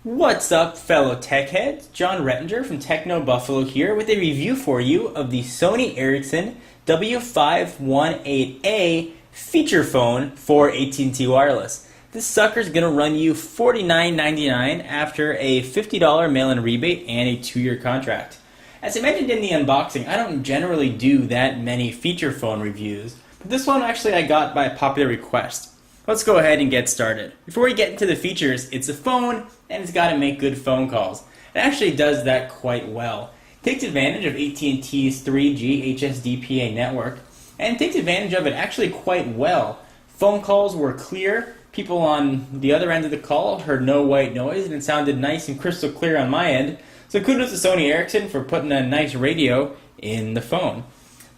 What's up, fellow tech heads? John Rettinger from Techno Buffalo here with a review for you of the Sony Ericcson W518a feature phone for AT&T Wireless. This sucker's gonna run you $49.99 after a $50 mail-in rebate and a 2-year contract. As I mentioned in the unboxing, I don't generally do that many feature phone reviews, but this one actually I got by popular request. Let's go ahead and get started. Before we get into the features, it's a phone and it's got to make good phone calls. It actually does that quite well. It takes advantage of AT&T's 3G HSDPA network and takes advantage of it actually quite well. Phone calls were clear. People on the other end of the call heard no white noise and it sounded nice and crystal clear on my end. So kudos to Sony Ericsson for putting a nice radio in the phone.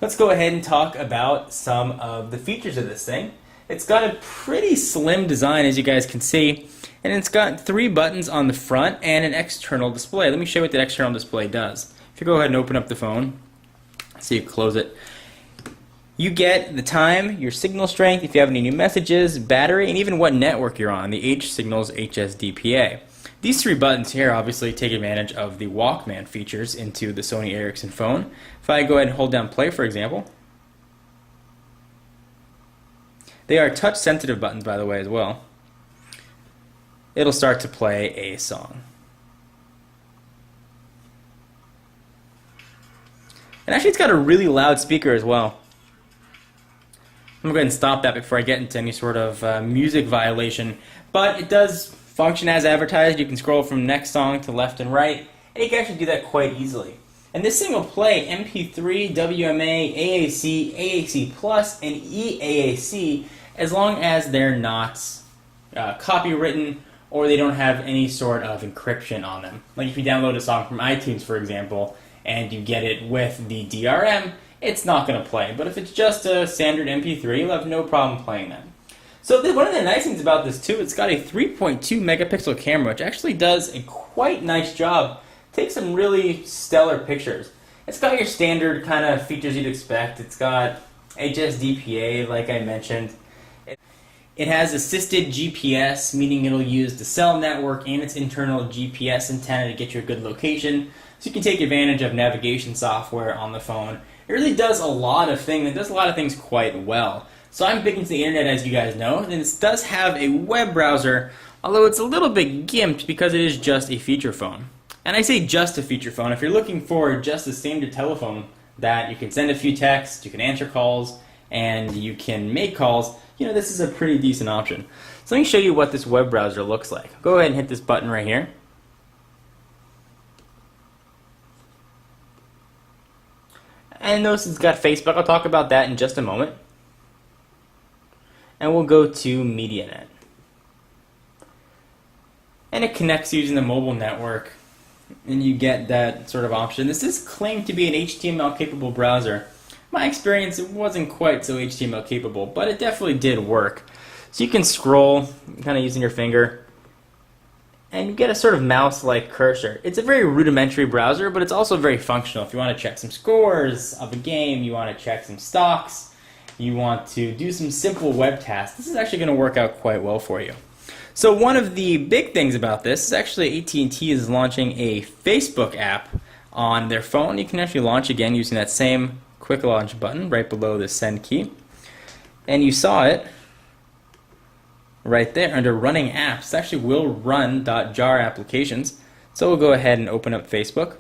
Let's go ahead and talk about some of the features of this thing. It's got a pretty slim design, as you guys can see, and it's got 3 buttons on the front and an external display. Let me show you what the external display does. If you go ahead and open up the phone, so you close it, you get the time, your signal strength, if you have any new messages, battery, and even what network you're on, the H signals HSDPA. These 3 buttons here obviously take advantage of the Walkman features into the Sony Ericsson phone. If I go ahead and hold down play, for example, they are touch-sensitive buttons, by the way, as well. It'll start to play a song. And actually, it's got a really loud speaker as well. I'm going to go ahead and stop that before I get into any sort of music violation. But it does function as advertised. You can scroll from next song to left and right, and you can actually do that quite easily. And this thing will play MP3, WMA, AAC, AAC Plus, and eAAC as long as they're not copywritten or they don't have any sort of encryption on them. Like if you download a song from iTunes, for example, and you get it with the DRM, it's not going to play. But if it's just a standard MP3, you'll have no problem playing that. So one of the nice things about this too, it's got a 3.2 megapixel camera, which actually does a quite nice job. Takes some really stellar pictures. It's got your standard kind of features you'd expect. It's got HSDPA, like I mentioned. It has assisted GPS, meaning it'll use the cell network and its internal GPS antenna to get you a good location. So you can take advantage of navigation software on the phone. It really does a lot of things. It does a lot of things quite well. So I'm big into the internet, as you guys know, and it does have a web browser, although it's a little bit gimped because it is just a feature phone. And I say just a feature phone. If you're looking for just a standard telephone that you can send a few texts, you can answer calls, and you can make calls, you know, this is a pretty decent option. So let me show you what this web browser looks like. Go ahead and hit this button right here. And notice it's got Facebook. I'll talk about that in just a moment. And we'll go to MediaNet. And it connects using the mobile network. And you get that sort of option. This is claimed to be an HTML capable browser. My experience, it wasn't quite so HTML capable, but it definitely did work. So you can scroll, kind of using your finger, and you get a sort of mouse-like cursor. It's a very rudimentary browser, but it's also very functional. If you want to check some scores of a game, you want to check some stocks, you want to do some simple web tasks, this is actually going to work out quite well for you. So one of the big things about this is actually AT&T is launching a Facebook app on their phone. You can actually launch again using that same quick launch button right below the send key. And you saw it right there under running apps. It actually will run .jar applications. So we'll go ahead and open up Facebook.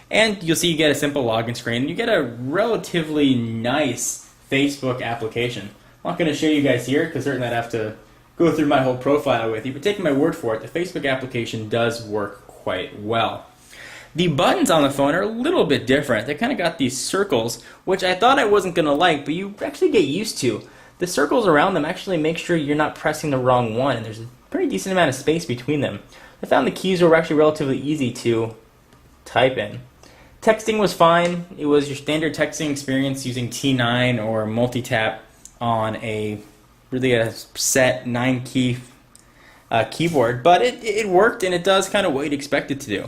And you'll see you get a simple login screen. You get a relatively nice Facebook application. I'm not going to show you guys here because certainly I'd have to go through my whole profile with you, but taking my word for it, the Facebook application does work quite well. The buttons on the phone are a little bit different. They kind of got these circles, which I thought I wasn't going to like, but you actually get used to. The circles around them actually make sure you're not pressing the wrong one, and there's a pretty decent amount of space between them. I found the keys were actually relatively easy to type in. Texting was fine. It was your standard texting experience using T9 or multi-tap on a set 9-key keyboard, but it worked, and it does kind of what you'd expect it to do.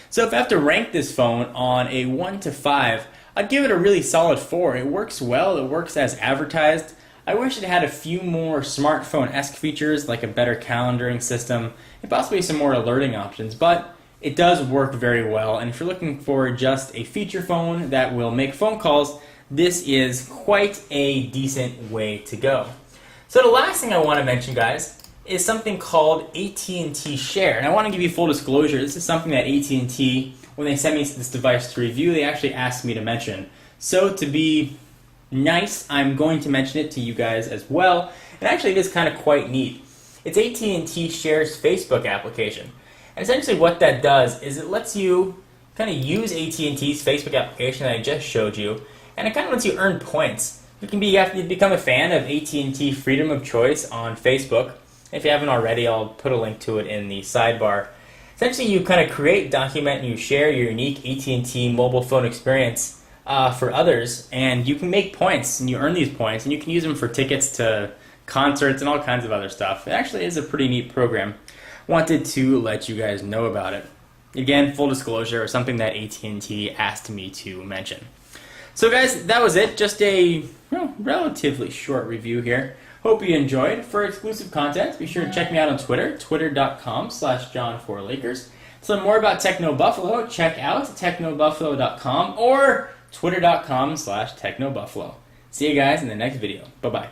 So if I have to rank this phone on a 1 to 5, I'd give it a really solid 4. It works well. It works as advertised. I wish it had a few more smartphone-esque features like a better calendaring system and possibly some more alerting options, but it does work very well, and if you're looking for just a feature phone that will make phone calls, this is quite a decent way to go. So the last thing I want to mention, guys, is something called AT&T Share. And I want to give you full disclosure. This is something that AT&T, when they sent me this device to review, they actually asked me to mention. So to be nice, I'm going to mention it to you guys as well. And actually it is kind of quite neat. It's AT&T Share's Facebook application. And essentially what that does is it lets you kind of use AT&T's Facebook application that I just showed you, and it kind of lets you earn points. You have to become a fan of AT&T Freedom of Choice on Facebook. If you haven't already, I'll put a link to it in the sidebar. Essentially, you kind of create, document, and you share your unique AT&T mobile phone experience for others, and you can make points, and you earn these points, and you can use them for tickets to concerts and all kinds of other stuff. It actually is a pretty neat program. Wanted to let you guys know about it. Again, full disclosure, something that AT&T asked me to mention. So guys, that was it. Just a relatively short review here. Hope you enjoyed. For exclusive content, be sure to check me out on Twitter, twitter.com/John4Lakers. To learn more about Techno Buffalo, check out technobuffalo.com or twitter.com/technobuffalo. See you guys in the next video. Bye-bye.